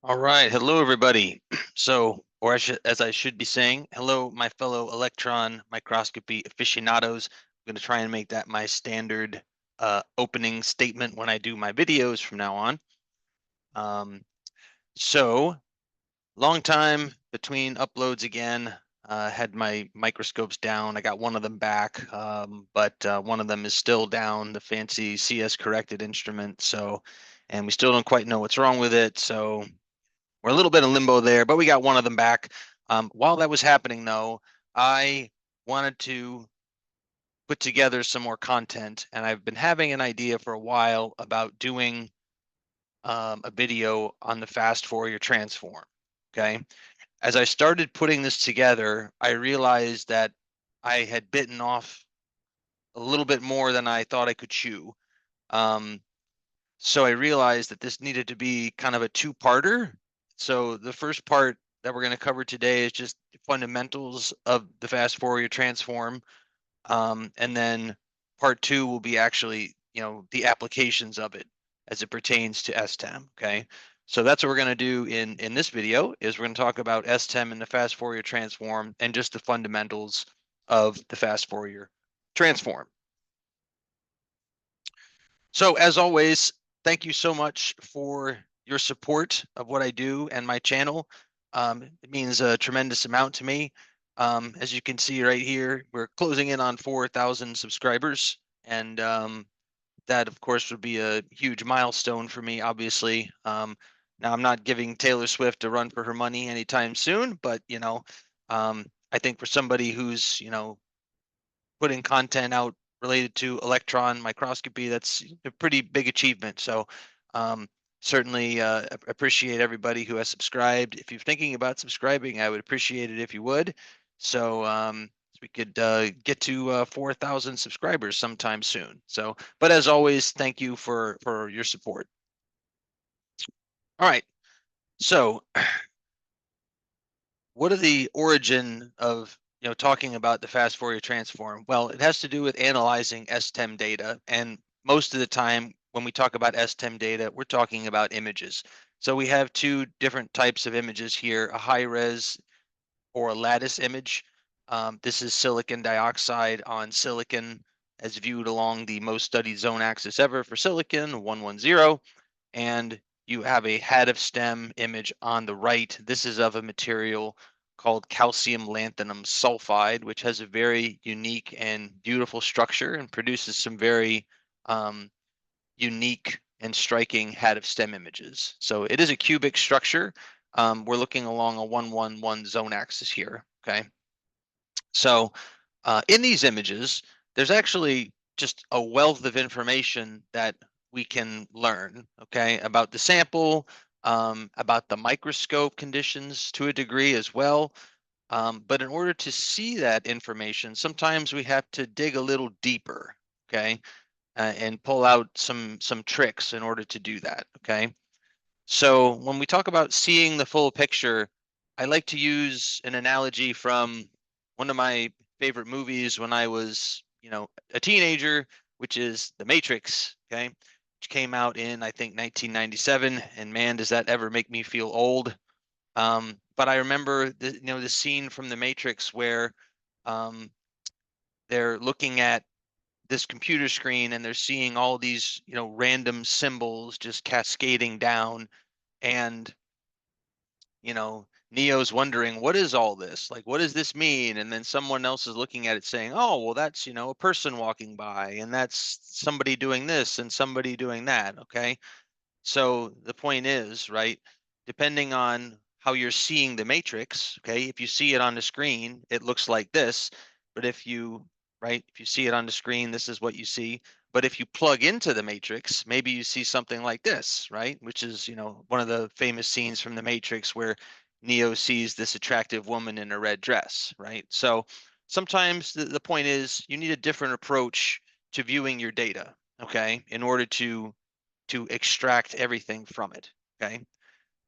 All right, hello everybody. So, or as I should be saying, hello, my fellow electron microscopy aficionados. I'm going to try and make that my standard opening statement when I do my videos from now on. So, long time between uploads again. Had my microscopes down. I got one of them back, but one of them is still down, the fancy CS corrected instrument. So, and we still don't quite know what's wrong with it. So we're a little bit in limbo there, but we got one of them back. While that was happening, though, I wanted to put together some more content, and I've been having an idea for a while about doing a video on the Fast Fourier Transform. Okay. As I started putting this together, I realized that I had bitten off a little bit more than I thought I could chew. Um, So I realized that this needed to be kind of a two-parter. So the first part that we're going to cover today is just fundamentals of the Fast Fourier Transform. And then part two will be actually, the applications of it as it pertains to STEM. Okay. So that's what we're going to do in this video is we're going to talk about STEM and the Fast Fourier Transform and just the fundamentals of the Fast Fourier Transform. So as always, thank you so much for your support of what I do and my channel. It means a tremendous amount to me. As you can see right here, we're closing in on 4,000 subscribers. And that, of course, would be a huge milestone for me, obviously. Now, I'm not giving Taylor Swift a run for her money anytime soon, but, I think for somebody who's, putting content out related to electron microscopy, that's a pretty big achievement. So certainly appreciate everybody who has subscribed. If you're thinking about subscribing, I would appreciate it if you would. So we could get to 4,000 subscribers sometime soon. So, but as always, thank you for your support. All right. So what are the origin of talking about the fast Fourier transform? Well, it has to do with analyzing STEM data, and most of the time when we talk about STEM data, we're talking about images. So we have two different types of images here: a high res or a lattice image. This is silicon dioxide on silicon as viewed along the most studied zone axis ever for silicon, 110, and you have a HAADF-STEM image on the right. This is of a material called calcium lanthanum sulfide, which has a very unique and beautiful structure and produces some very unique and striking HAADF-STEM images. So it is a cubic structure. We're looking along a 111 zone axis here, okay? So in these images, there's actually just a wealth of information that we can learn, okay, about the sample, about the microscope conditions to a degree as well. But in order to see that information, sometimes we have to dig a little deeper, okay, and pull out some tricks in order to do that, okay? So when we talk about seeing the full picture, I like to use an analogy from one of my favorite movies when I was, a teenager, which is The Matrix, okay, which came out in, I think, 1997. And man, does that ever make me feel old. But I remember the scene from The Matrix where um, they're looking at this computer screen and they're seeing all these, random symbols just cascading down. And Neo's wondering, what is all this? Like, what does this mean? And then someone else is looking at it saying, oh, well, that's, a person walking by, and that's somebody doing this and somebody doing that. Okay. So the point is, right, depending on how you're seeing the matrix, okay, if you see it on the screen, it looks like this. But if you, right, if you see it on the screen, this is what you see. But if you plug into the matrix, maybe you see something like this, right? Which is, one of the famous scenes from the Matrix where Neo sees this attractive woman in a red dress, right? So sometimes the point is you need a different approach to viewing your data, okay, in order to extract everything from it, okay?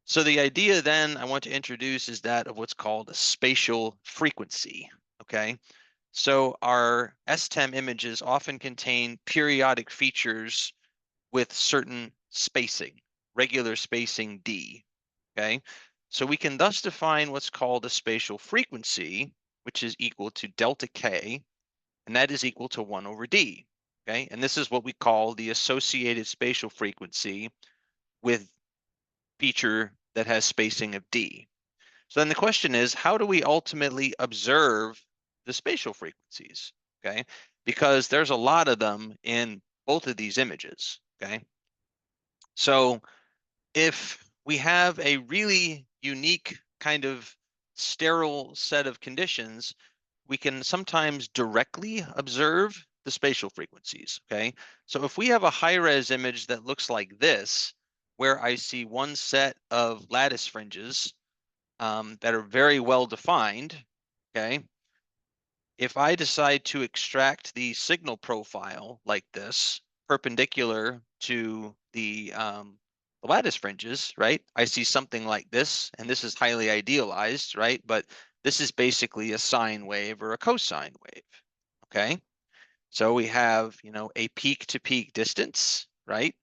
So the idea then I want to introduce is that of what's called a spatial frequency, okay? So our STEM images often contain periodic features with certain spacing, regular spacing D. okay? So we can thus define what's called a spatial frequency, which is equal to delta K, and that is equal to 1 over D, okay? And this is what we call the associated spatial frequency with feature that has spacing of D. So then the question is, how do we ultimately observe the spatial frequencies, okay? Because there's a lot of them in both of these images, okay? So if we have a really unique kind of sterile set of conditions, we can sometimes directly observe the spatial frequencies, okay? So if we have a high-res image that looks like this, where I see one set of lattice fringes that are very well defined, okay? If I decide to extract the signal profile like this, perpendicular to the lattice fringes, right? I see something like this, and this is highly idealized, right? But this is basically a sine wave or a cosine wave, okay? So we have, a peak to peak distance, right?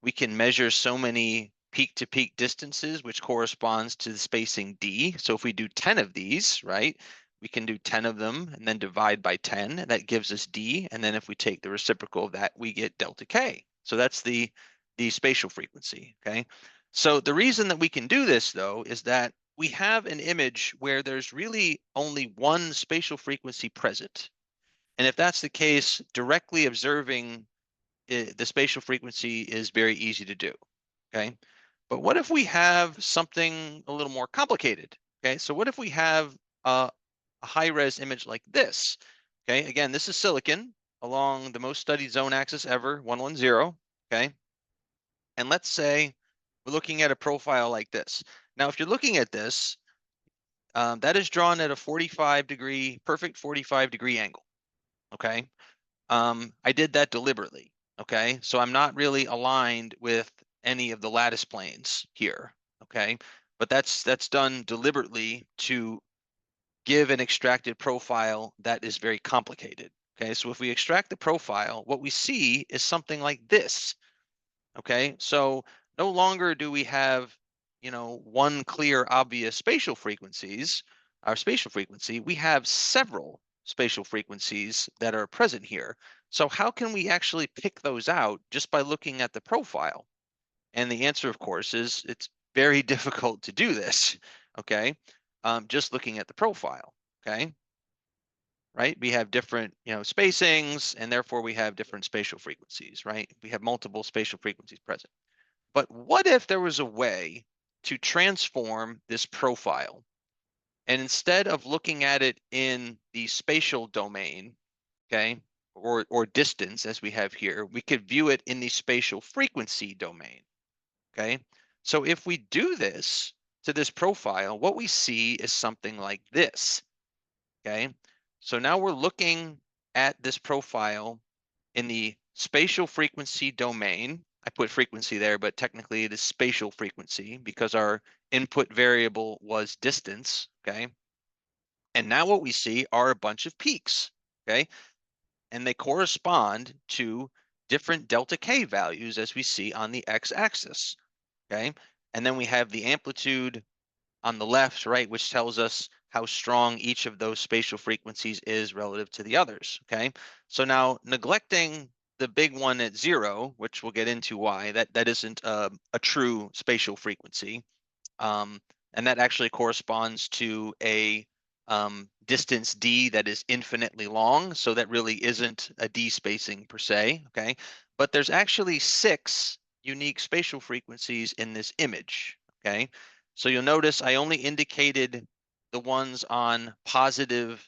We can measure so many peak to peak distances, which corresponds to the spacing D. So if we do 10 of these, right, we can do 10 of them and then divide by 10. And that gives us D. And then if we take the reciprocal of that, we get delta K. So that's the spatial frequency, okay? So the reason that we can do this, though, is that we have an image where there's really only one spatial frequency present. And if that's the case, directly observing the spatial frequency is very easy to do, okay? But what if we have something a little more complicated, okay? So what if we have a high-res image like this, okay? Again, this is silicon along the most studied zone axis ever, 110, okay? And let's say we're looking at a profile like this. Now, if you're looking at this, that is drawn at a 45-degree, perfect 45-degree angle, okay? I did that deliberately, okay? So I'm not really aligned with any of the lattice planes here, okay? But that's done deliberately to give an extracted profile that is very complicated, okay? So if we extract the profile, what we see is something like this, okay? So no longer do we have, one clear, obvious spatial frequencies, our spatial frequency, we have several spatial frequencies that are present here. So how can we actually pick those out just by looking at the profile? And the answer, of course, is it's very difficult to do this, okay? Just looking at the profile, okay? Right? We have different, spacings, and therefore we have different spatial frequencies, right? We have multiple spatial frequencies present. But what if there was a way to transform this profile? And instead of looking at it in the spatial domain, okay, or distance as we have here, we could view it in the spatial frequency domain, okay? So if we do this to this profile, what we see is something like this, okay? So now we're looking at this profile in the spatial frequency domain. I put frequency there, but technically it is spatial frequency because our input variable was distance, okay? And now what we see are a bunch of peaks, okay? And they correspond to different delta K values as we see on the x-axis, okay? And then we have the amplitude on the left, right, which tells us how strong each of those spatial frequencies is relative to the others, okay? So now neglecting the big one at 0, which we'll get into why, that isn't a true spatial frequency. And that actually corresponds to a distance d that is infinitely long. So that really isn't a d spacing per se, okay? But there's actually 6 unique spatial frequencies in this image, okay? So you'll notice I only indicated the ones on positive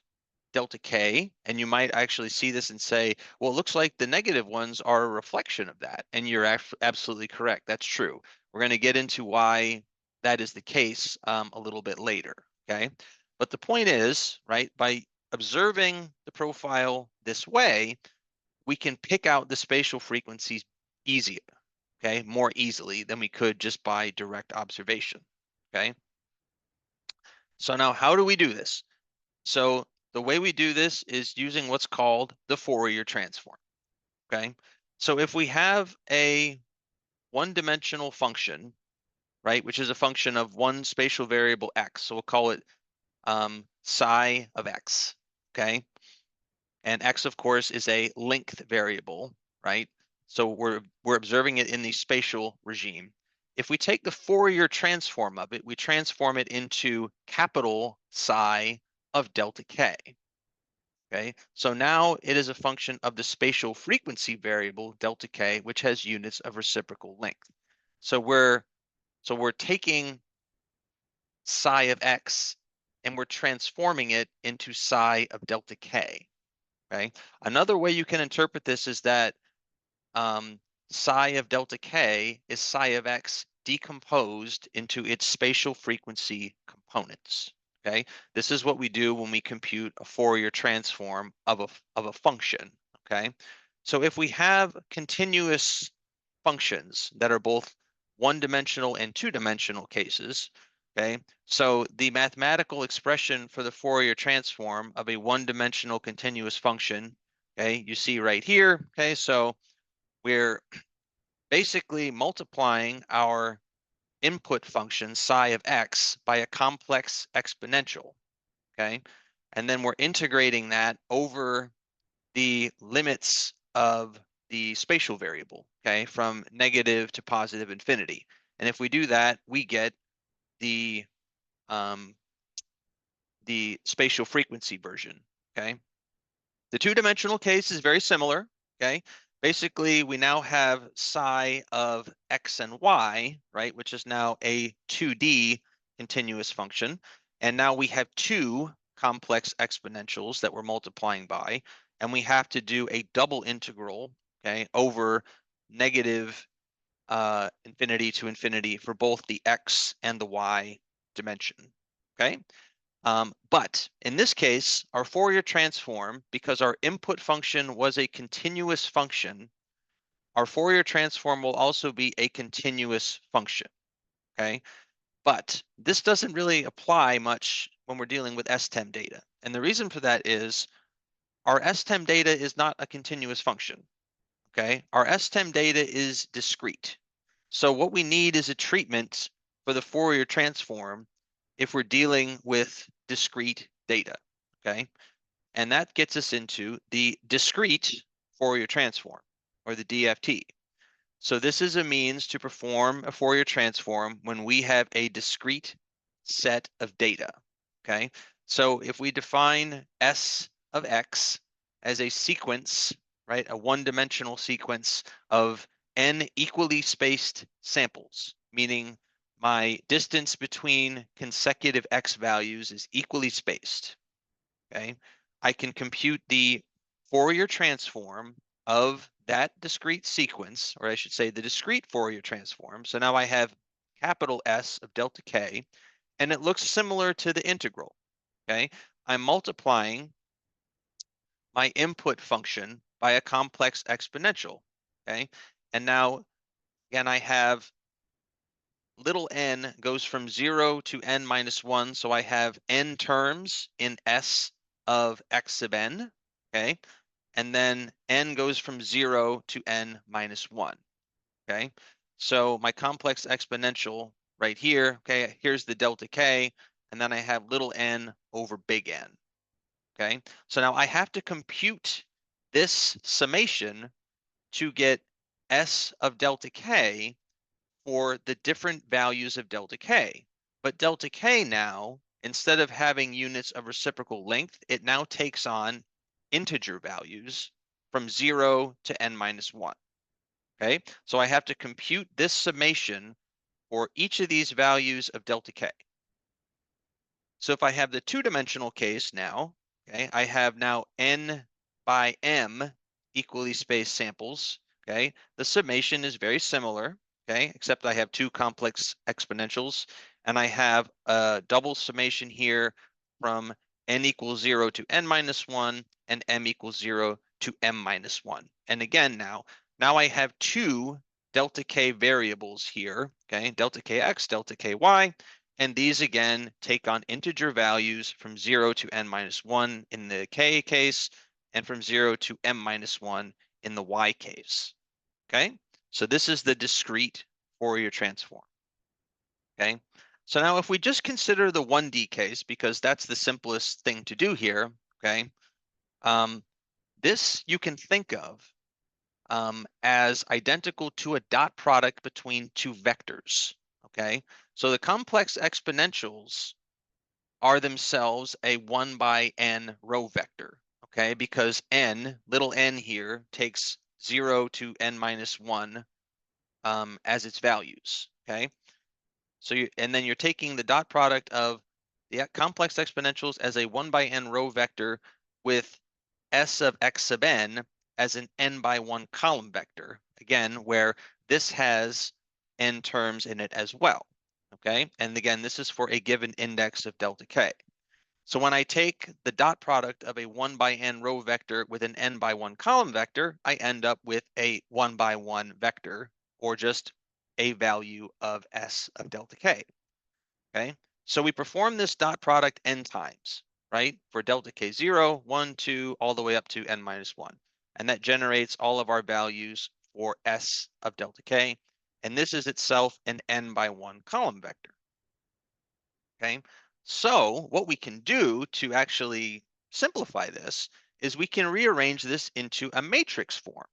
delta K, and you might actually see this and say, well, it looks like the negative ones are a reflection of that. And you're absolutely correct. That's true. We're going to get into why that is the case a little bit later, okay? But the point is, right, by observing the profile this way, we can pick out the spatial frequencies easier, okay, more easily than we could just by direct observation, okay? So now how do we do this? So the way we do this is using what's called the Fourier transform, okay? So if we have a one-dimensional function, right, which is a function of one spatial variable x. So we'll call it psi of x, okay? And x, of course, is a length variable, right? So we're observing it in the spatial regime. If we take the Fourier transform of it, we transform it into capital psi of delta k. Okay, so now it is a function of the spatial frequency variable delta k, which has units of reciprocal length. So we're taking psi of x and we're transforming it into psi of delta k. Okay, another way you can interpret this is that psi of delta k is psi of x decomposed into its spatial frequency components. Okay, this is what we do when we compute a Fourier transform of a function. Okay, so if we have continuous functions that are both one-dimensional and two-dimensional cases, okay, so the mathematical expression for the Fourier transform of a one-dimensional continuous function, okay, you see right here. Okay, so we're basically multiplying our input function psi of x by a complex exponential, okay? And then we're integrating that over the limits of the spatial variable, okay, from negative to positive infinity. And if we do that, we get um, the spatial frequency version, okay? The two-dimensional case is very similar, okay? Basically, we now have psi of x and y, right, which is now a 2D continuous function. And now we have two complex exponentials that we're multiplying by, and we have to do a double integral, okay, over negative infinity to infinity for both the x and the y dimension, okay? But in this case, our Fourier transform, because our input function was a continuous function, our Fourier transform will also be a continuous function, okay? But this doesn't really apply much when we're dealing with STEM data. And the reason for that is our STEM data is not a continuous function, okay? Our STEM data is discrete. So what we need is a treatment for the Fourier transform if we're dealing with discrete data, okay? And that gets us into the discrete Fourier transform, or the DFT. So this is a means to perform a Fourier transform when we have a discrete set of data, okay? So if we define S of X as a sequence, right, a one-dimensional sequence of n equally spaced samples, meaning my distance between consecutive X values is equally spaced, okay? I can compute the Fourier transform of that discrete sequence, or I should say the discrete Fourier transform. So now I have capital S of delta K, and it looks similar to the integral, okay? I'm multiplying my input function by a complex exponential, okay? And now, again, I have little n goes from 0 to n minus 1, so I have n terms in S of x sub n, okay? And then n goes from 0 to n minus 1, okay? So my complex exponential right here, okay, here's the delta k, and then I have little n over big N, okay? So now I have to compute this summation to get S of delta k for the different values of delta k. But delta k now, instead of having units of reciprocal length, it now takes on integer values from 0 to n minus 1. Okay, so I have to compute this summation for each of these values of delta k. So if I have the two-dimensional case now, okay, I have now n by m equally spaced samples. Okay, the summation is very similar, okay, except I have two complex exponentials, and I have a double summation here from n equals 0 to n minus 1 and m equals 0 to m minus 1. And again, now I have two delta k variables here, okay, delta kx, delta ky, and these again take on integer values from 0 to n minus 1 in the k case, and from 0 to m minus 1 in the y case. Okay, so this is the discrete Fourier transform. Okay. So now if we just consider the 1D case, because that's the simplest thing to do here, okay, um, this you can think of as identical to a dot product between two vectors, okay? So the complex exponentials are themselves a 1 by n row vector, okay? Because n, little n here, takes 0 to n minus 1 as its values, okay? So and then you're taking the dot product of the complex exponentials as a 1 by n row vector with s of x sub n as an n by 1 column vector, again, where this has n terms in it as well, okay? And again, this is for a given index of delta k. So when I take the dot product of a 1 by n row vector with an n by 1 column vector, I end up with a 1 by 1 vector, or just a value of s of delta k, okay? So we perform this dot product n times, right? For delta k 0, 1, 2, all the way up to n minus 1. And that generates all of our values for s of delta k. And this is itself an n by 1 column vector, okay? So what we can do to actually simplify this is we can rearrange this into a matrix form,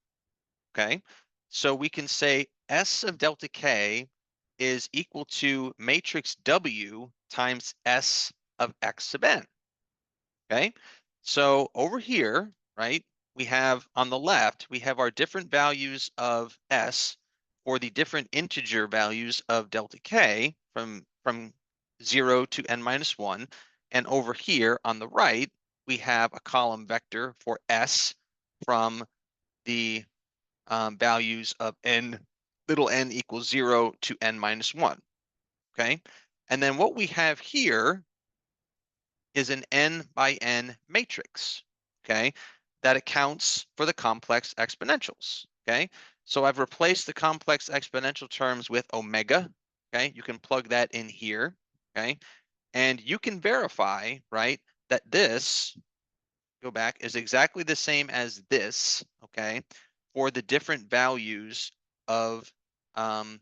okay? So we can say S of delta K is equal to matrix W times S of X sub n, okay? So over here, right, we have on the left, we have our different values of S for the different integer values of delta K from 0 to n minus 1. And over here on the right, we have a column vector for S from the values of n, little n equals 0 to n minus 1, okay? And then what we have here is an n by n matrix, okay? That accounts for the complex exponentials, okay? So I've replaced the complex exponential terms with omega, okay? You can plug that in here, okay? And you can verify, right, that this, go back, is exactly the same as this, okay, for the different values of um,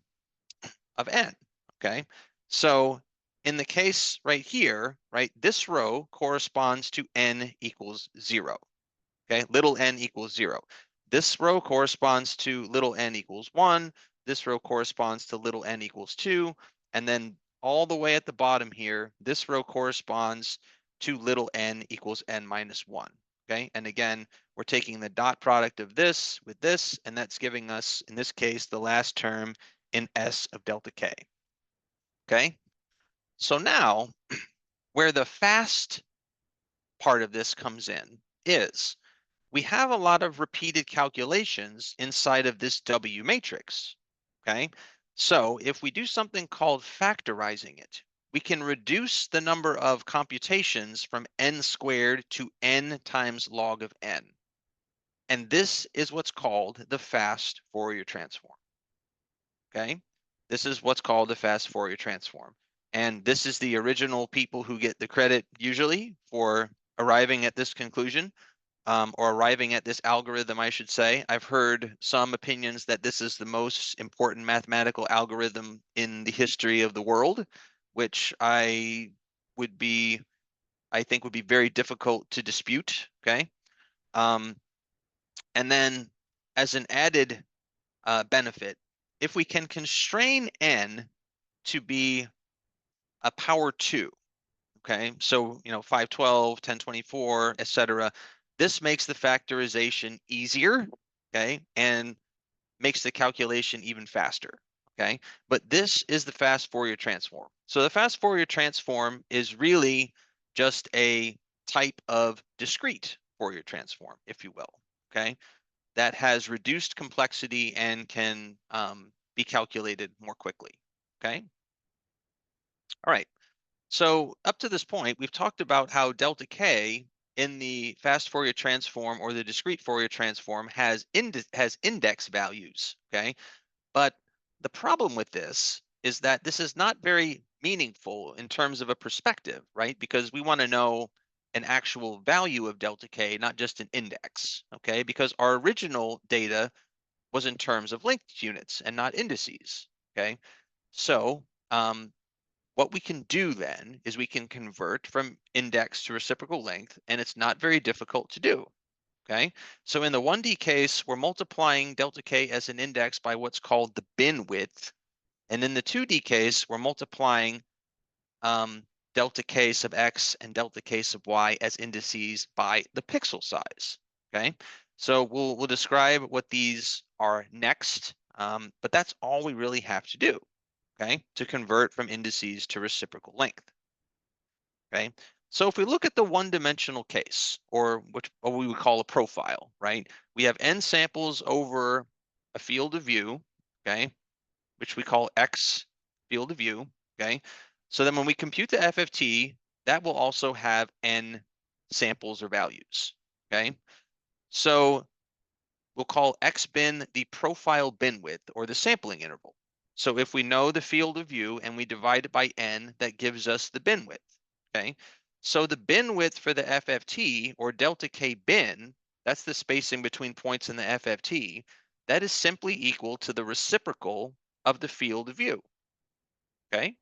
n, okay? So in the case right here, right, this row corresponds to n equals 0, okay? Little n equals 0. This row corresponds to little n equals 1. This row corresponds to little n equals 2. And then all the way at the bottom here, this row corresponds to little n equals n minus 1, okay? And again, we're taking the dot product of this with this, and that's giving us, in this case, the last term in S of delta K, okay? So now, where the fast part of this comes in is we have a lot of repeated calculations inside of this W matrix, okay? So if we do something called factorizing it, we can reduce the number of computations from n squared to n times log of n. And this is what's called the fast Fourier transform, okay? This is what's called the fast Fourier transform. And this is the original people who get the credit usually for arriving at this conclusion, or arriving at this algorithm, I should say. I've heard some opinions that this is the most important mathematical algorithm in the history of the world, which would be, I think would be very difficult to dispute, okay? And then as an added benefit, if we can constrain n to be a power 2, okay? So, 512, 1024, etc. This makes the factorization easier, okay? And makes the calculation even faster, okay? But this is the fast Fourier transform. So the fast Fourier transform is really just a type of discrete Fourier transform, if you will, okay? That has reduced complexity and can be calculated more quickly, okay? All right. So up to this point, we've talked about how delta K in the fast Fourier transform or the discrete Fourier transform has index values, okay? But the problem with this is that this is not very meaningful in terms of a perspective, right? Because we want to know an actual value of delta K, not just an index, okay? Because our original data was in terms of length units and not indices, okay? So what we can do then is we can convert from index to reciprocal length, and it's not very difficult to do. Okay, so in the 1D case, we're multiplying delta K as an index by what's called the bin width. And in the 2D case, we're multiplying delta K sub X and delta K sub Y as indices by the pixel size. Okay, so we'll describe what these are next, but that's all we really have to do, okay, to convert from indices to reciprocal length. Okay, so if we look at the one-dimensional case, or what we would call a profile, right? We have n samples over a field of view, okay, which we call X field of view, okay? So then when we compute the FFT, that will also have n samples or values, okay? So we'll call X bin the profile bin width, or the sampling interval. So if we know the field of view and we divide it by n, that gives us the bin width, okay? So the bin width for the FFT, or delta K bin, that's the spacing between points in the FFT, that is simply equal to the reciprocal of the field of view, okay?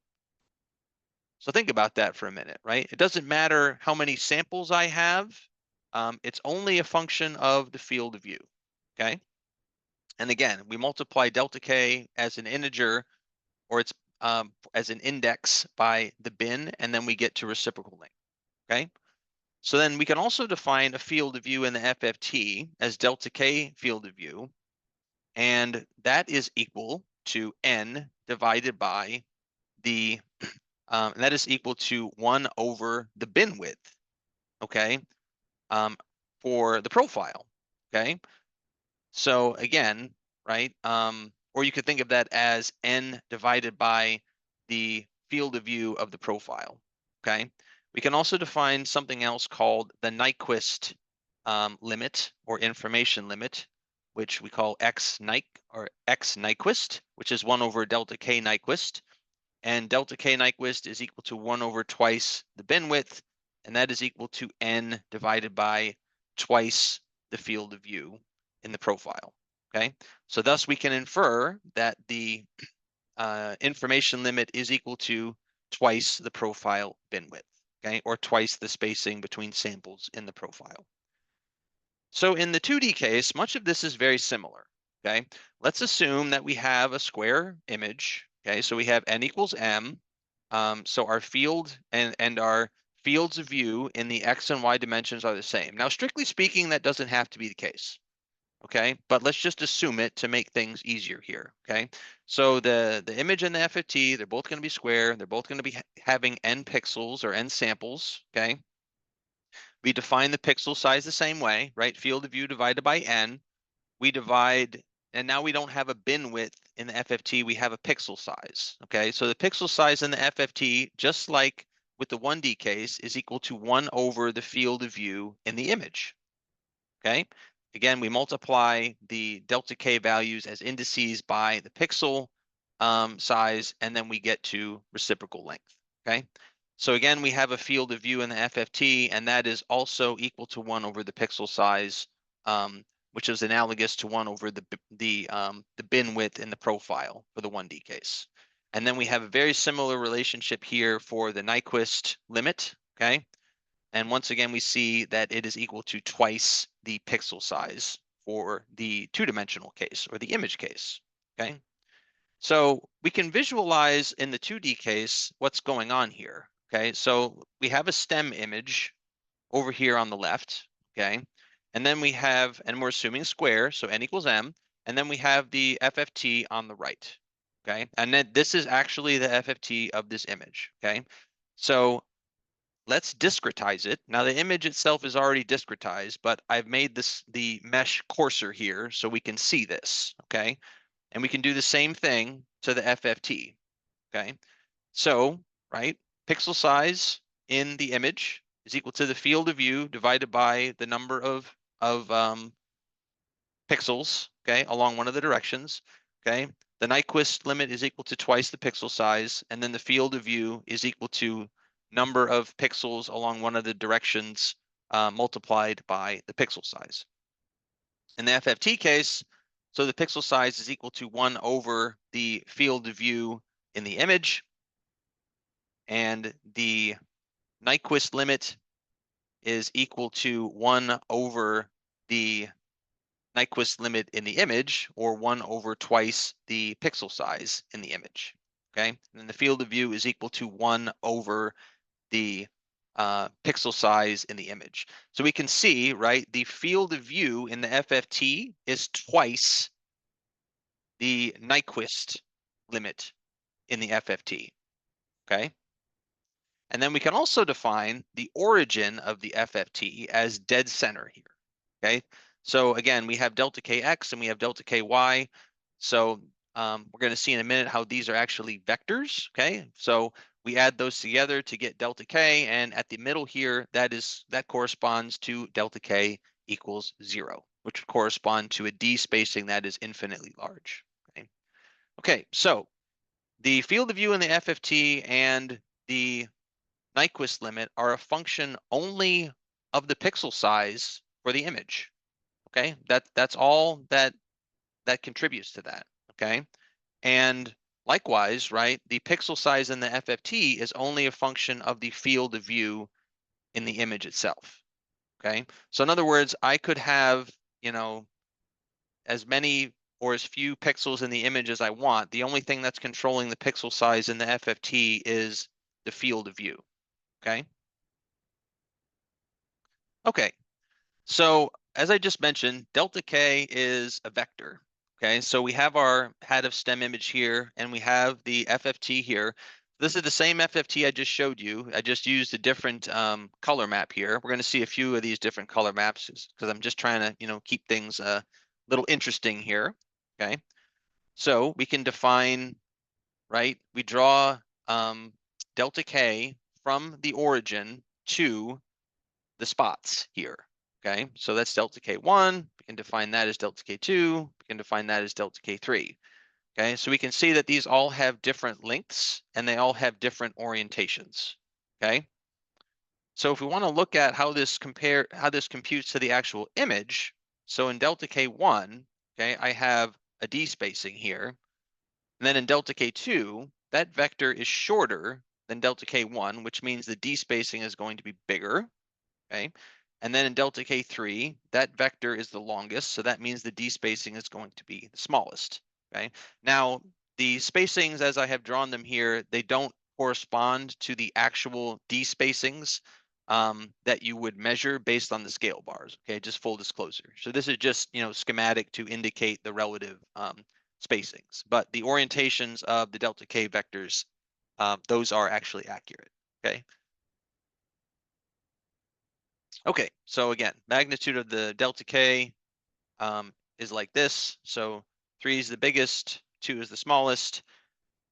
So think about that for a minute, right? It doesn't matter how many samples I have. It's only a function of the field of view, okay? And again, we multiply delta K as an integer, or it's as an index by the bin, and then we get to reciprocal length, okay? So then we can also define a field of view in the FFT as delta K field of view, and that is equal to n divided by the, and that is equal to 1 over the bin width, okay, for the profile, okay? So again, right, or you could think of that as n divided by the field of view of the profile, okay? We can also define something else called the Nyquist limit, or information limit, which we call X Nyquist, which is 1 over delta K Nyquist. And delta K Nyquist is equal to 1 over twice the bin width, and that is equal to n divided by twice the field of view in the profile, okay? So thus we can infer that the information limit is equal to twice the profile bin width, okay? Or twice the spacing between samples in the profile. So in the 2D case, much of this is very similar, okay? Let's assume that we have a square image, okay? So we have n equals m. So our field and our fields of view in the x and y dimensions are the same. Now, strictly speaking, that doesn't have to be the case, okay? But let's just assume it to make things easier here, okay? So the image and the FFT, they're both going to be square. They're both going to be having n pixels or n samples, okay? We define the pixel size the same way, right? Field of view divided by n. We divide, and now we don't have a bin width in the FFT, we have a pixel size, okay? So the pixel size in the FFT, just like with the 1D case, is equal to 1 over the field of view in the image, okay? Again, we multiply the delta K values as indices by the pixel size, and then we get to reciprocal length, okay? So again, we have a field of view in the FFT, and that is also equal to 1 over the pixel size, which is analogous to 1 over the bin width in the profile for the 1D case. And then we have a very similar relationship here for the Nyquist limit, okay? And once again, we see that it is equal to twice the pixel size for the two-dimensional case, or the image case, okay? So we can visualize in the 2D case what's going on here, okay? So we have a STEM image over here on the left, okay? And then we have, and we're assuming square, so n equals m, and then we have the FFT on the right, okay? And then this is actually the FFT of this image, okay? So let's discretize it. Now the image itself is already discretized, but I've made this the mesh coarser here so we can see this, okay? And we can do the same thing to the FFT, okay? So, right, pixel size in the image is equal to the field of view divided by the number of pixels, okay, along one of the directions, okay? The Nyquist limit is equal to twice the pixel size, and then the field of view is equal to number of pixels along one of the directions multiplied by the pixel size. In the FFT case, so the pixel size is equal to 1 over the field of view in the image, and the Nyquist limit is equal to 1 over the Nyquist limit in the image, or 1 over twice the pixel size in the image. Okay, and then the field of view is equal to 1 over the pixel size in the image. So we can see, right, the field of view in the FFT is twice the Nyquist limit in the FFT. Okay. And then we can also define the origin of the FFT as dead center here. Okay. So again, we have delta Kx and we have delta Ky. So we're going to see in a minute how these are actually vectors. Okay. So we add those together to get delta K, and at the middle here, that corresponds to delta K equals 0, which would correspond to a D spacing that is infinitely large. Okay. Okay. So the field of view in the FFT and the Nyquist limit are a function only of the pixel size for the image. Okay, that's all that contributes to that. Okay, and likewise, right, the pixel size in the FFT is only a function of the field of view in the image itself. Okay, so in other words, I could have, you know, as many or as few pixels in the image as I want. The only thing that's controlling the pixel size in the FFT is the field of view. Okay. Okay. So as I just mentioned, delta K is a vector. Okay, so we have our HAADF-STEM image here, and we have the FFT here. This is the same FFT I just showed you. I just used a different color map here. We're going to see a few of these different color maps because I'm just trying to, keep things a little interesting here. Okay, so we can define, right? We draw delta K from the origin to the spots here. Okay, so that's delta K1. We can define that as delta K2. We can define that as delta K3. Okay, so we can see that these all have different lengths and they all have different orientations. Okay, so if we want to look at how this computes to the actual image, so in delta K1, okay, I have a D spacing here. And then in delta K2, that vector is shorter than delta K1, which means the D spacing is going to be bigger. Okay. And then in delta K3, that vector is the longest, so that means the D spacing is going to be the smallest. Okay. Now, the spacings as I have drawn them here, they don't correspond to the actual D spacings that you would measure based on the scale bars. Okay, just full disclosure. So this is just, schematic to indicate the relative spacings, but the orientations of the delta K vectors, those are actually accurate. Okay. Okay, so again, magnitude of the delta K is like this. So 3 is the biggest, 2 is the smallest,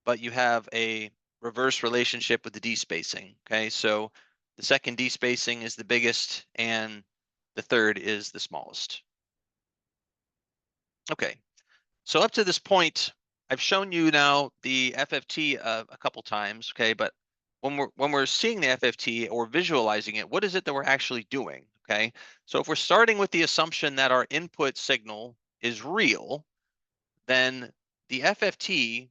but you have a reverse relationship with the D spacing. Okay, so the second D spacing is the biggest and the third is the smallest. Okay, so up to this point, I've shown you now the FFT a couple times, okay, but when we're seeing the FFT or visualizing it, what is it that we're actually doing? Okay, so if we're starting with the assumption that our input signal is real, then the FFT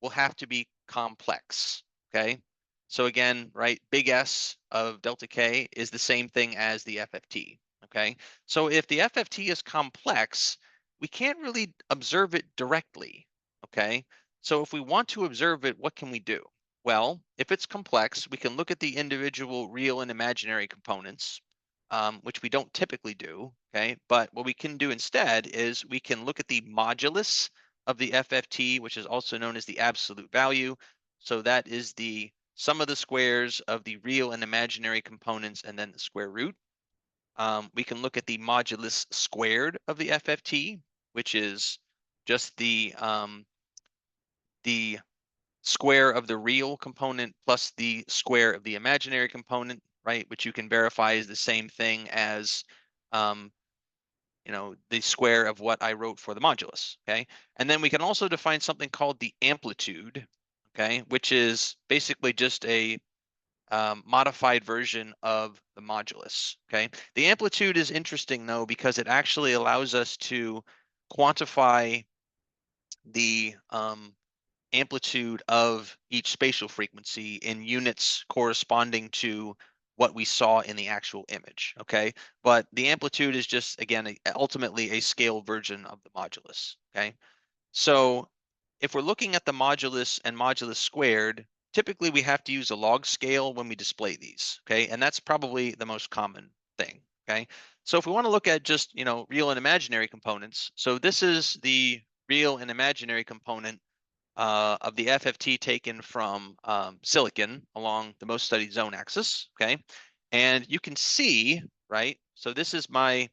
will have to be complex. Okay, so again, right, big S of delta K is the same thing as the FFT. Okay, so if the FFT is complex, we can't really observe it directly. Okay, so if we want to observe it, what can we do? Well, if it's complex, we can look at the individual real and imaginary components, which we don't typically do. Okay, but what we can do instead is we can look at the modulus of the FFT, which is also known as the absolute value. So that is the sum of the squares of the real and imaginary components and then the square root. We can look at the modulus squared of the FFT, which is just the square of the real component plus the square of the imaginary component, right? Which you can verify is the same thing as the square of what I wrote for the modulus, okay? And then we can also define something called the amplitude, okay, which is basically just a modified version of the modulus, okay? The amplitude is interesting though, because it actually allows us to quantify the amplitude of each spatial frequency in units corresponding to what we saw in the actual image, okay? But the amplitude is just, again, ultimately a scale version of the modulus, okay? So if we're looking at the modulus and modulus squared, typically we have to use a log scale when we display these, okay? And that's probably the most common thing, okay? So if we want to look at just, real and imaginary components, so this is the real and imaginary component of the FFT taken from silicon along the most studied zone axis, okay? And you can see, right? So this is my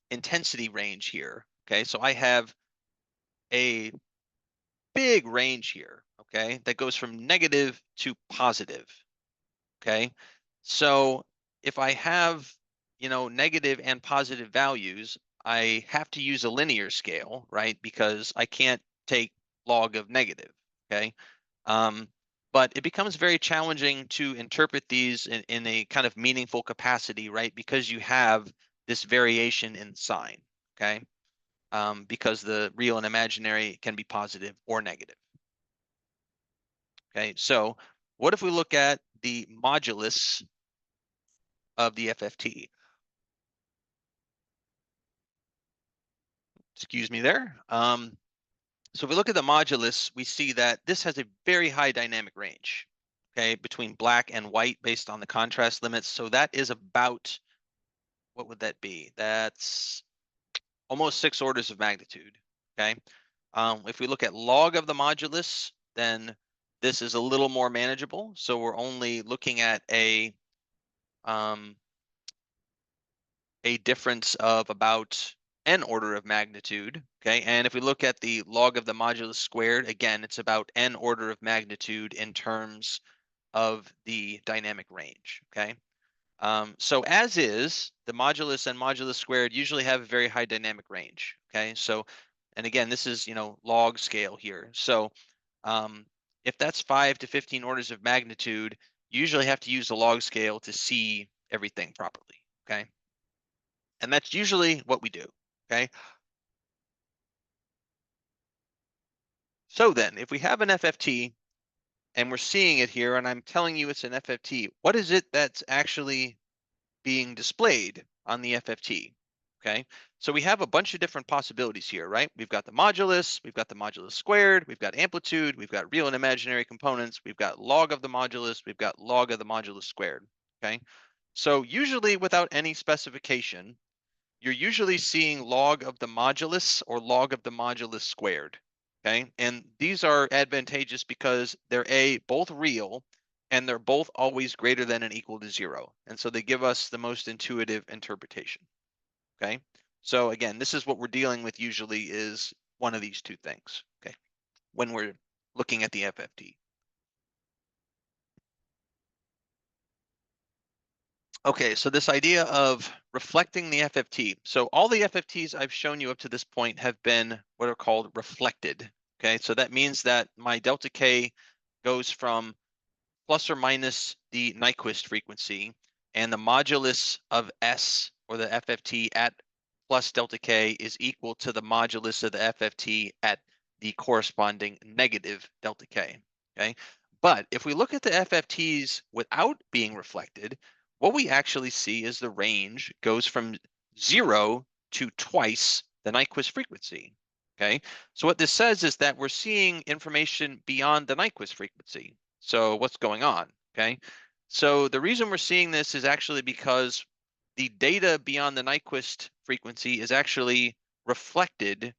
intensity range here, okay? So I have a big range here, okay, that goes from negative to positive, okay? So if I have, negative and positive values, I have to use a linear scale, right? Because I can't take log of negative, okay? Um, but it becomes very challenging to interpret these in a kind of meaningful capacity, right? Because you have this variation in sign, okay? Because the real and imaginary can be positive or negative. Okay, so what if we look at the modulus of the FFT? Excuse me there. So if we look at the modulus, we see that this has a very high dynamic range, okay, between black and white based on the contrast limits. So that is about, what would that be? That's almost 6 orders of magnitude, okay? If we look at log of the modulus, then this is a little more manageable. So we're only looking at um, a difference of about n order of magnitude, okay? And if we look at the log of the modulus squared, again, it's about n order of magnitude in terms of the dynamic range, okay? So as is, the modulus and modulus squared usually have a very high dynamic range, okay? So, and again, this is, log scale here. So if that's 5 to 15 orders of magnitude, you usually have to use the log scale to see everything properly, okay? And that's usually what we do, okay? So then, if we have an FFT and we're seeing it here, and I'm telling you it's an FFT, what is it that's actually being displayed on the FFT? Okay, so we have a bunch of different possibilities here, right? We've got the modulus, we've got the modulus squared, we've got amplitude, we've got real and imaginary components, we've got log of the modulus, we've got log of the modulus squared, okay? So usually without any specification, you're usually seeing log of the modulus or log of the modulus squared, okay? And these are advantageous because they're both real and they're both always greater than and equal to 0. And so they give us the most intuitive interpretation, okay? So again, this is what we're dealing with usually is one of these two things, okay? When we're looking at the FFT. Okay, so this idea of reflecting the FFT. So all the FFTs I've shown you up to this point have been what are called reflected. Okay, so that means that my delta K goes from plus or minus the Nyquist frequency, and the modulus of S, or the FFT at plus delta K, is equal to the modulus of the FFT at the corresponding negative delta K. Okay, but if we look at the FFTs without being reflected, what we actually see is the range goes from 0 to twice the Nyquist frequency. Okay, so what this says is that we're seeing information beyond the Nyquist frequency. So what's going on? Okay, so the reason we're seeing this is actually because the data beyond the Nyquist frequency is actually reflected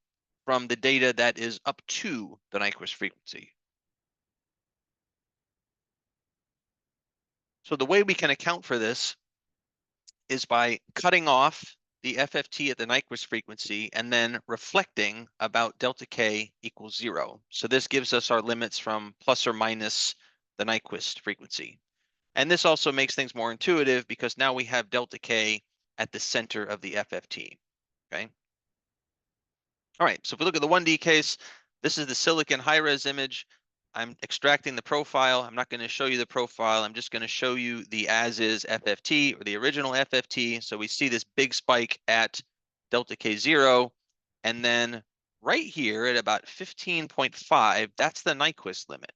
from the data that is up to the Nyquist frequency. So the way we can account for this is by cutting off the FFT at the Nyquist frequency and then reflecting about delta K equals 0. So this gives us our limits from plus or minus the Nyquist frequency. And this also makes things more intuitive because now we have delta K at the center of the FFT, okay? All right, so if we look at the 1D case, this is the silicon high-res image. I'm extracting the profile. I'm not going to show you the profile. I'm just going to show you the as-is FFT, or the original FFT. So we see this big spike at delta K0, and then right here at about 15.5, that's the Nyquist limit,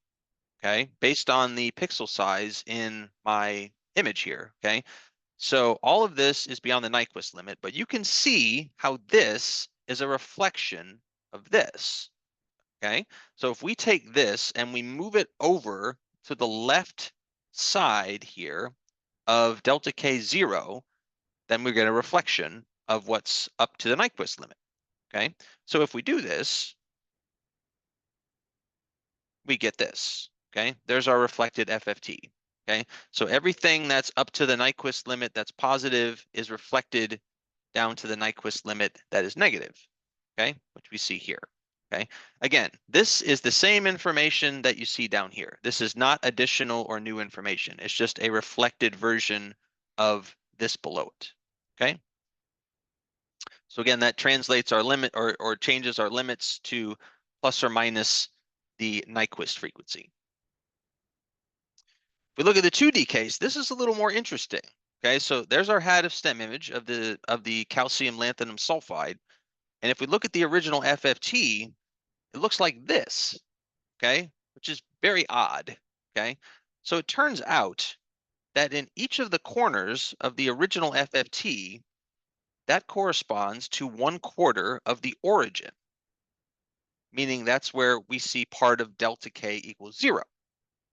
okay, based on the pixel size in my image here, okay? So all of this is beyond the Nyquist limit, but you can see how this is a reflection of this, okay? So if we take this and we move it over to the left side here of delta K 0, then we get a reflection of what's up to the Nyquist limit, okay? So if we do this, we get this, okay? There's our reflected FFT, okay? So everything that's up to the Nyquist limit that's positive is reflected down to the Nyquist limit that is negative, okay? Which we see here, okay? Again, this is the same information that you see down here. This is not additional or new information. It's just a reflected version of this below it, okay? So again, that translates our limit or changes our limits to plus or minus the Nyquist frequency. If we look at the 2D case, this is a little more interesting. Okay, so there's our HAADF-STEM image of the calcium lanthanum sulfide. And if we look at the original FFT, it looks like this, okay, which is very odd. Okay, so it turns out that in each of the corners of the original FFT, that corresponds to 1/4 of the origin, meaning that's where we see part of delta K equals 0.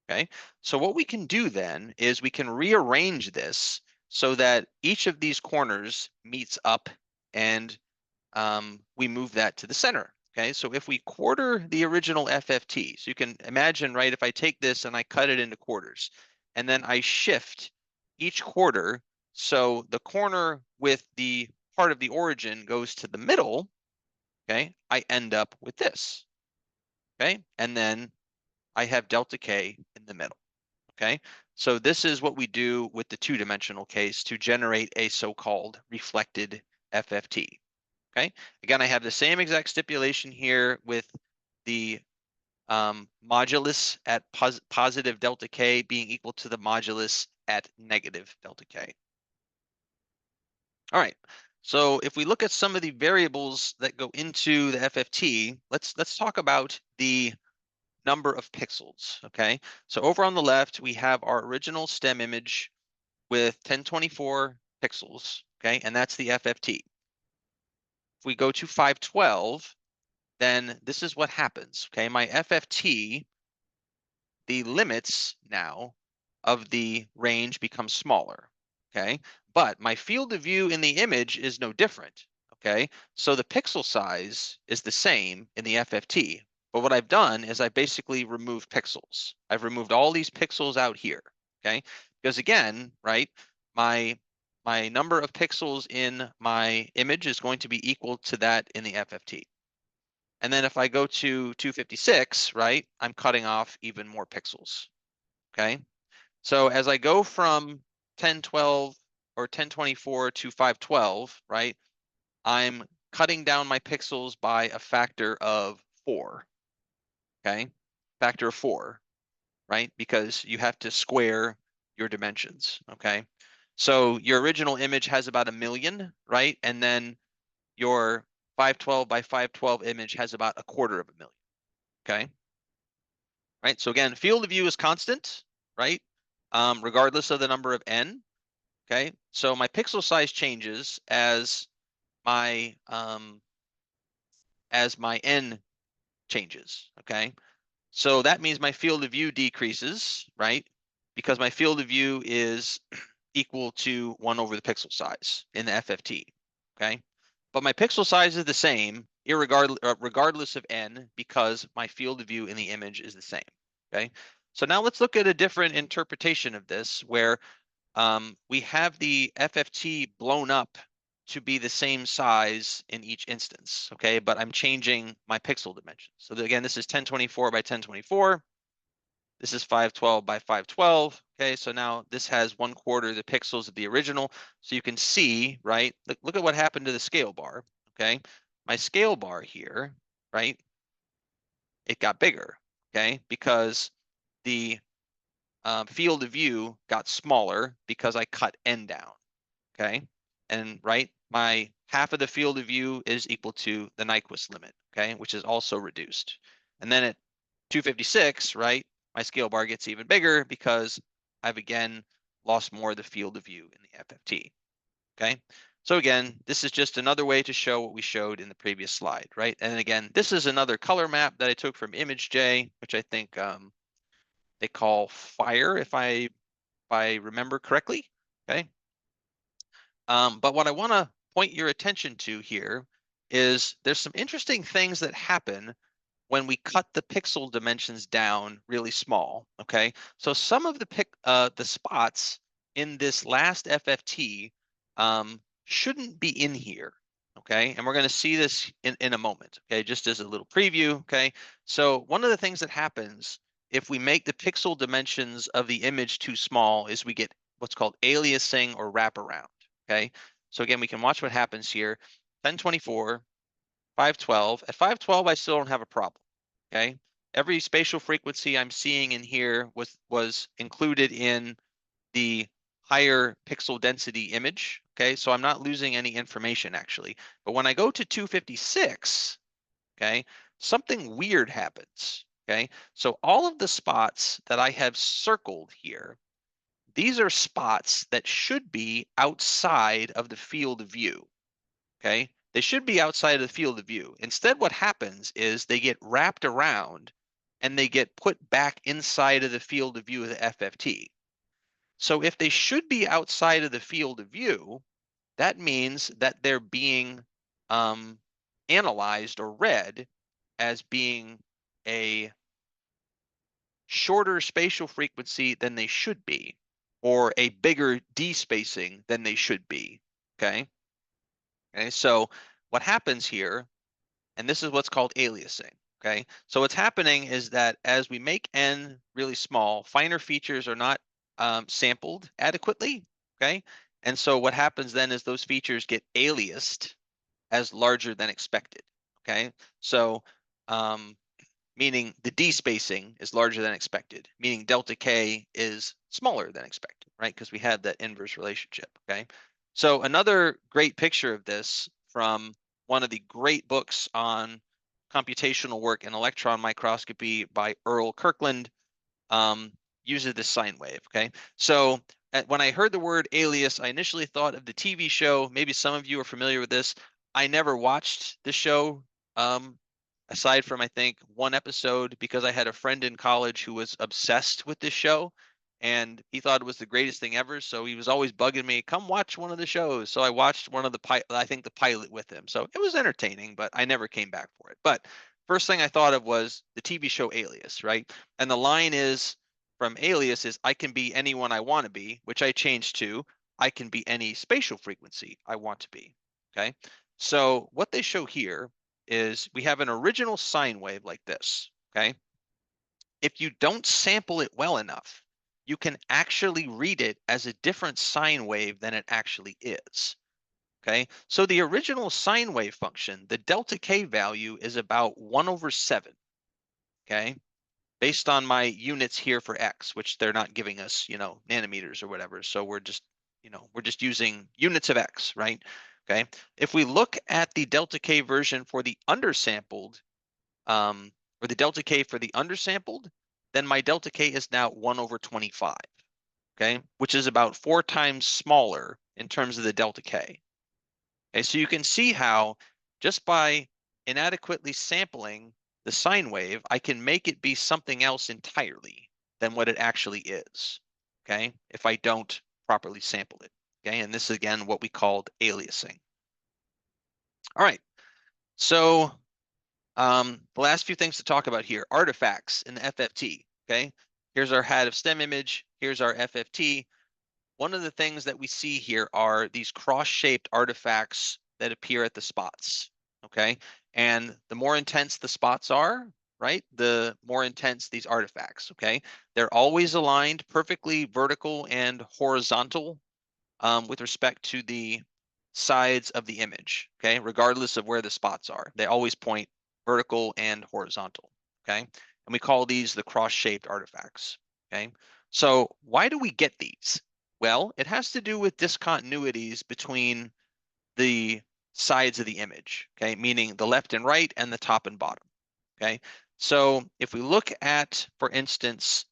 Okay, so what we can do then is we can rearrange this so that each of these corners meets up and we move that to the center. Okay, so if we quarter the original FFT, so you can imagine, right, if I take this and I cut it into quarters, and then I shift each quarter, so the corner with the part of the origin goes to the middle, okay, I end up with this, okay, and then I have delta K in the middle. Okay, so this is what we do with the two-dimensional case to generate a so-called reflected FFT. Okay, again, I have the same exact stipulation here with the modulus at positive delta K being equal to the modulus at negative delta K. All right, so if we look at some of the variables that go into the FFT, let's talk about the number of pixels, okay? So over on the left, we have our original STEM image with 1024 pixels, okay? And that's the FFT. If we go to 512, then this is what happens, okay? My FFT, the limits now of the range become smaller, okay? But my field of view in the image is no different, okay? So the pixel size is the same in the FFT, but what I've done is I basically removed pixels. I've removed all these pixels out here, okay? Because again, right, my number of pixels in my image is going to be equal to that in the FFT. And then if I go to 256, right, I'm cutting off even more pixels, okay? So as I go from 1012 or 1024 to 512, right, I'm cutting down my pixels by a factor of 4, okay? Factor of 4, right? Because you have to square your dimensions, okay? So your original image has about 1 million, right? And then your 512 by 512 image has about 250,000, okay? Right, so again, field of view is constant, right? Regardless of the number of n, okay? So my pixel size changes as my n changes, okay? So that means my field of view decreases, right? Because my field of view is equal to 1 over the pixel size in the FFT, okay? But my pixel size is the same, regardless of n, because my field of view in the image is the same, okay? So now let's look at a different interpretation of this, where we have the FFT blown up to be the same size in each instance, okay? But I'm changing my pixel dimensions. So again, this is 1024 by 1024. This is 512 by 512. Okay, so now this has 1/4 the pixels of the original. So you can see, right? Look at what happened to the scale bar. Okay, my scale bar here, right? It got bigger. Okay, because the field of view got smaller because I cut n down. Okay, and right, my half of the field of view is equal to the Nyquist limit, okay, which is also reduced. And then at 256, right, my scale bar gets even bigger because I've again lost more of the field of view in the FFT, okay? So again, this is just another way to show what we showed in the previous slide, right? And again, this is another color map that I took from ImageJ, which I think they call Fire, if I remember correctly, okay? But what I want to point your attention to here is there's some interesting things that happen when we cut the pixel dimensions down really small, okay? So some of the spots in this last FFT shouldn't be in here, okay? And we're going to see this in a moment, okay? Just as a little preview, okay? So one of the things that happens if we make the pixel dimensions of the image too small is we get what's called aliasing or wraparound, okay? So again, we can watch what happens here. 1024, 512. At 512, I still don't have a problem, okay? Every spatial frequency I'm seeing in here was included in the higher pixel density image, okay? So I'm not losing any information actually. But when I go to 256, okay, something weird happens, okay? So all of the spots that I have circled here, these are spots that should be outside of the field of view, okay? They should be outside of the field of view. Instead, what happens is they get wrapped around and they get put back inside of the field of view of the FFT. So if they should be outside of the field of view, that means that they're being analyzed or read as being a shorter spatial frequency than they should be, or a bigger despacing than they should be, okay? Okay, so what happens here, and this is what's called aliasing, okay? So what's happening is that as we make n really small, finer features are not sampled adequately, okay? And so what happens then is those features get aliased as larger than expected, okay? So meaning the d-spacing is larger than expected, meaning delta K is smaller than expected, right? Because we had that inverse relationship, okay? So another great picture of this from one of the great books on computational work in electron microscopy by Earl Kirkland uses this sine wave, okay? So when I heard the word alias, I initially thought of the TV show. Maybe some of you are familiar with this. I never watched the show aside from I think one episode because I had a friend in college who was obsessed with this show and he thought it was the greatest thing ever. So he was always bugging me, come watch one of the shows. So I watched one of I think the pilot with him. So it was entertaining, but I never came back for it. But first thing I thought of was the TV show Alias, right? And the line is from Alias is I can be anyone I want to be, which I changed to I can be any spatial frequency I want to be, okay? So what they show here is we have an original sine wave like this, okay? If you don't sample it well enough, you can actually read it as a different sine wave than it actually is, okay? So the original sine wave function, the delta K value is about 1/7, okay? Based on my units here for X, which they're not giving us, nanometers or whatever. So we're just, we're just using units of X, right? Okay. If we look at the delta K version for the undersampled, or the delta K for the undersampled, then my delta K is now 1/25, okay? Which is about 4 times smaller in terms of the delta K. Okay, so you can see how just by inadequately sampling the sine wave, I can make it be something else entirely than what it actually is, okay? If I don't properly sample it, okay? And this is, again, what we called aliasing. All right, so the last few things to talk about here, artifacts in the FFT, okay? Here's our HAADF-STEM image, here's our FFT. One of the things that we see here are these cross-shaped artifacts that appear at the spots, okay? And the more intense the spots are, right, the more intense these artifacts, okay? They're always aligned perfectly vertical and horizontal with respect to the sides of the image, okay? Regardless of where the spots are. They always point vertical and horizontal, okay? And we call these the cross-shaped artifacts, okay? So why do we get these? Well, it has to do with discontinuities between the sides of the image, okay? Meaning the left and right and the top and bottom, okay? So if we look at, for instance,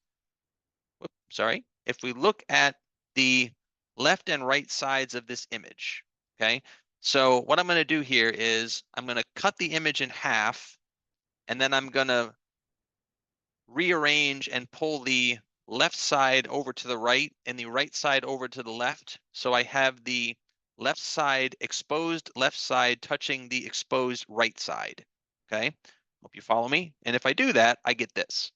if we look at the left and right sides of this image, okay? So what I'm going to do here is I'm going to cut the image in half, and then I'm going to rearrange and pull the left side over to the right and the right side over to the left. So I have the left side exposed left side touching the exposed right side. Okay, hope you follow me. And if I do that, I get this,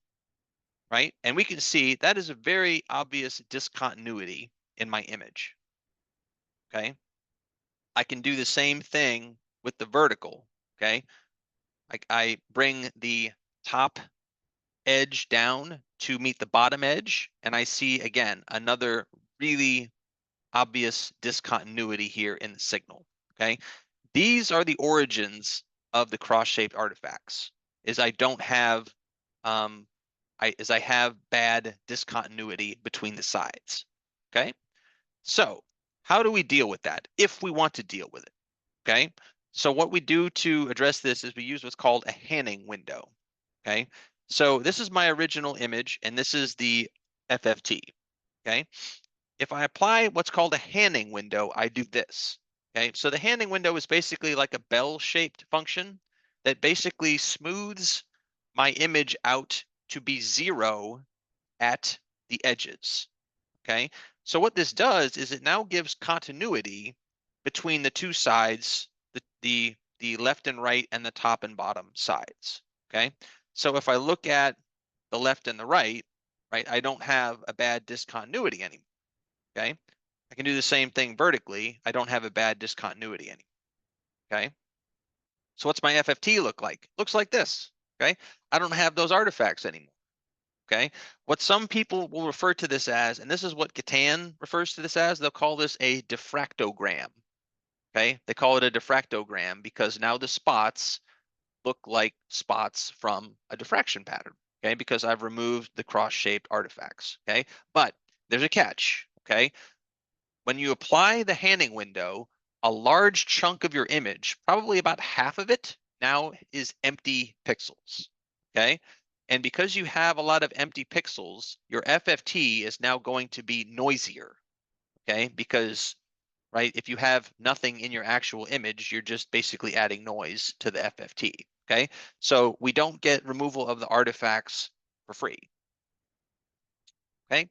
right? And we can see that is a very obvious discontinuity in my image. Okay, I can do the same thing with the vertical. Okay, I bring the top edge down to meet the bottom edge, and I see again another really obvious discontinuity here in the signal. Okay, these are the origins of the cross-shaped artifacts. Is I don't have I have bad discontinuity between the sides. Okay, so how do we deal with that if we want to deal with it? Okay, so what we do to address this is we use what's called a Hanning window. Okay, so this is my original image, and this is the FFT. Okay, if I apply what's called a Hanning window, I do this. Okay, so the Hanning window is basically like a bell-shaped function that basically smooths my image out to be 0 at the edges. Okay, so what this does is it now gives continuity between the two sides, the left and right and the top and bottom sides. Okay, so if I look at the left and the right, I don't have a bad discontinuity anymore. Okay, I can do the same thing vertically. I don't have a bad discontinuity anymore. Okay, so what's my FFT look like? Looks like this. Okay, I don't have those artifacts anymore. Okay, what some people will refer to this as, and this is what Gatan refers to this as, they'll call this a diffractogram. Okay, they call it a diffractogram because now the spots look like spots from a diffraction pattern. Okay, because I've removed the cross-shaped artifacts. Okay, but there's a catch. Okay, when you apply the Hanning window, a large chunk of your image, probably about half of it, now is empty pixels. Okay, and because you have a lot of empty pixels, your FFT is now going to be noisier. Okay, because if you have nothing in your actual image, you're just basically adding noise to the FFT. Okay, so we don't get removal of the artifacts for free. Okay,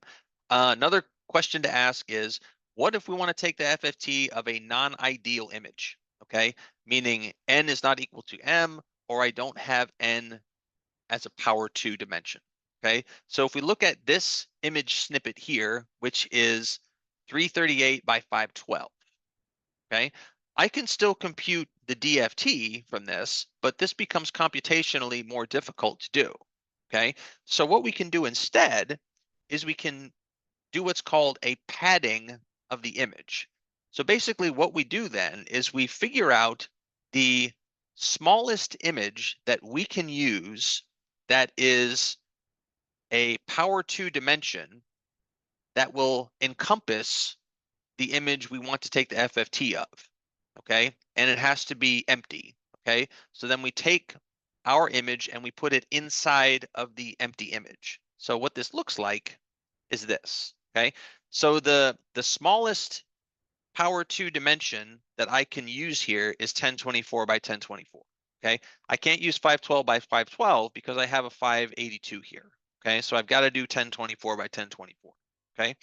another question to ask is, what if we want to take the FFT of a non-ideal image? Okay, meaning n is not equal to m, or I don't have n as a power 2 dimension. Okay, so if we look at this image snippet here, which is 338 by 512, okay, I can still compute the DFT from this, but this becomes computationally more difficult to do. Okay, so what we can do instead is we can do what's called a padding of the image. So basically what we do then is we figure out the smallest image that we can use that is a power 2 dimension that will encompass the image we want to take the FFT of. Okay, and it has to be empty. Okay, so then we take our image and we put it inside of the empty image. So what this looks like is this. Okay, so the smallest power 2 dimension that I can use here is 1024 by 1024. Okay, I can't use 512 by 512 because I have a 582 here. Okay, so I've got to do 1024 by 1024. Okay,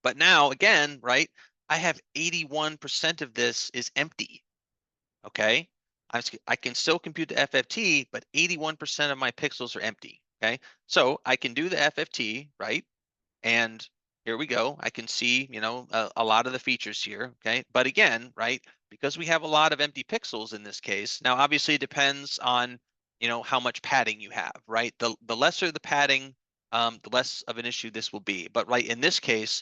but now again, I have 81% of this is empty. Okay, I can still compute the FFT, but 81% of my pixels are empty. Okay, so I can do the FFT, and here we go. I can see, a lot of the features here. Okay, but again, because we have a lot of empty pixels in this case. Now, obviously, it depends on, how much padding you have. The lesser the padding, the less of an issue this will be. But in this case,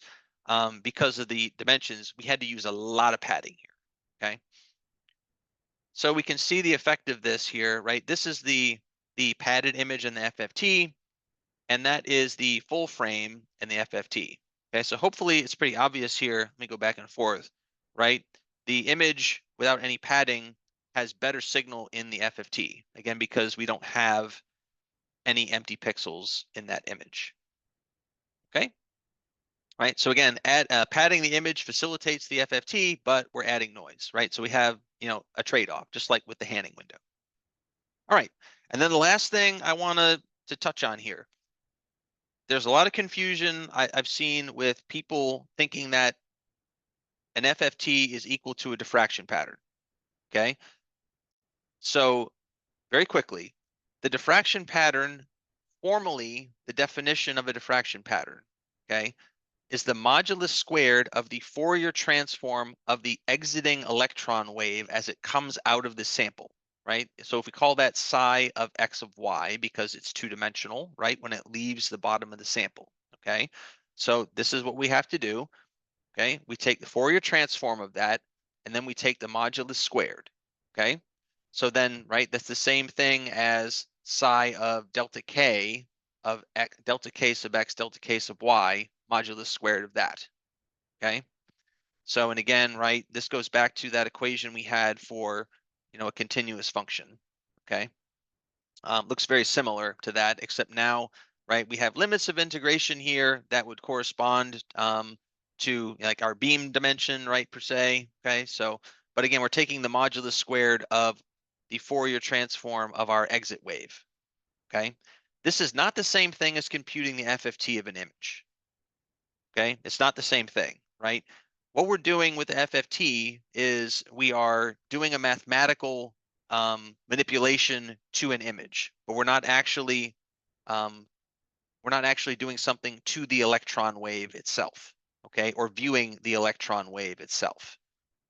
because of the dimensions, we had to use a lot of padding here. Okay, so we can see the effect of this here. This is the padded image in the FFT, and that is the full frame in the FFT. Okay, so hopefully it's pretty obvious here. Let me go back and forth, the image without any padding has better signal in the FFT, again, because we don't have any empty pixels in that image. Okay, right? So again, padding the image facilitates the FFT, but we're adding noise, right? So we have, a trade-off, just like with the Hanning window. All right, and then the last thing I want to touch on here. There's a lot of confusion I've seen with people thinking that an FFT is equal to a diffraction pattern. Okay, so very quickly, the diffraction pattern, formally, the definition of a diffraction pattern, okay, is the modulus squared of the Fourier transform of the exiting electron wave as it comes out of the sample, right? So if we call that psi of x of y because it's two-dimensional, right, when it leaves the bottom of the sample, okay? So this is what we have to do, okay? We take the Fourier transform of that, and then we take the modulus squared, okay? So then, right, that's the same thing as psi of delta k of x, delta k sub x, delta k sub y, modulus squared of that, okay? So, and again, right, this goes back to that equation we had for, a continuous function, okay? Looks very similar to that, except now, right, we have limits of integration here that would correspond to like our beam dimension, right, per se, okay? So, but again, we're taking the modulus squared of the Fourier transform of our exit wave, okay? This is not the same thing as computing the FFT of an image, okay? It's not the same thing, right? What we're doing with the FFT is we are doing a mathematical manipulation to an image, but um, we're not actually doing something to the electron wave itself, okay? Or viewing the electron wave itself,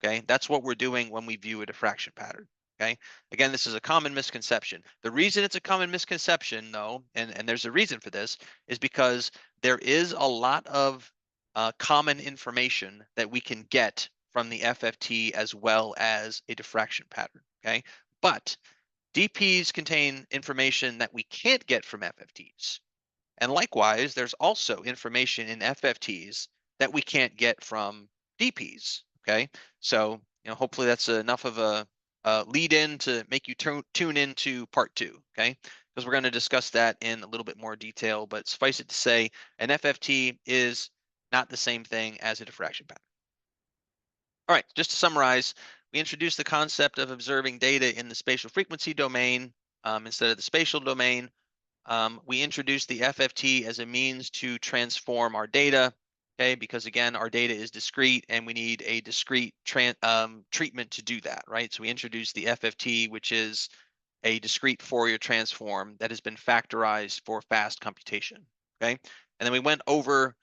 okay? That's what we're doing when we view a diffraction pattern, okay? Again, this is a common misconception. The reason it's a common misconception, though, and there's a reason for this, is because there is a lot of common information that we can get from the FFT as well as a diffraction pattern, okay? But DPs contain information that we can't get from FFTs. And likewise, there's also information in FFTs that we can't get from DPs, okay? So, hopefully that's enough of a lead in to make you tune into part 2, okay? Because we're going to discuss that in a little bit more detail, but suffice it to say, an FFT is not the same thing as a diffraction pattern. All right, just to summarize, we introduced the concept of observing data in the spatial frequency domain instead of the spatial domain. We introduced the FFT as a means to transform our data, okay? Because again, our data is discrete and we need a discrete treatment to do that, right? So we introduced the FFT, which is a discrete Fourier transform that has been factorized for fast computation, okay? And then we went over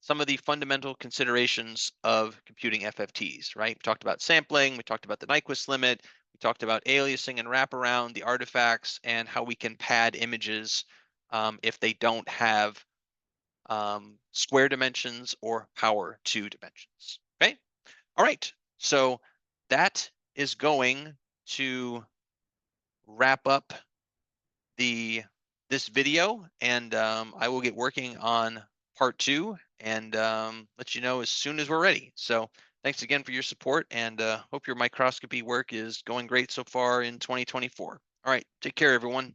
some of the fundamental considerations of computing FFTs, right? We talked about sampling, we talked about the Nyquist limit, we talked about aliasing and wraparound, the artifacts, and how we can pad images if they don't have square dimensions or power 2 dimensions, okay? All right, so that is going to wrap up this video, and I will get working on part 2 and let you know as soon as we're ready. So thanks again for your support, and hope your microscopy work is going great so far in 2024. All right, take care, everyone.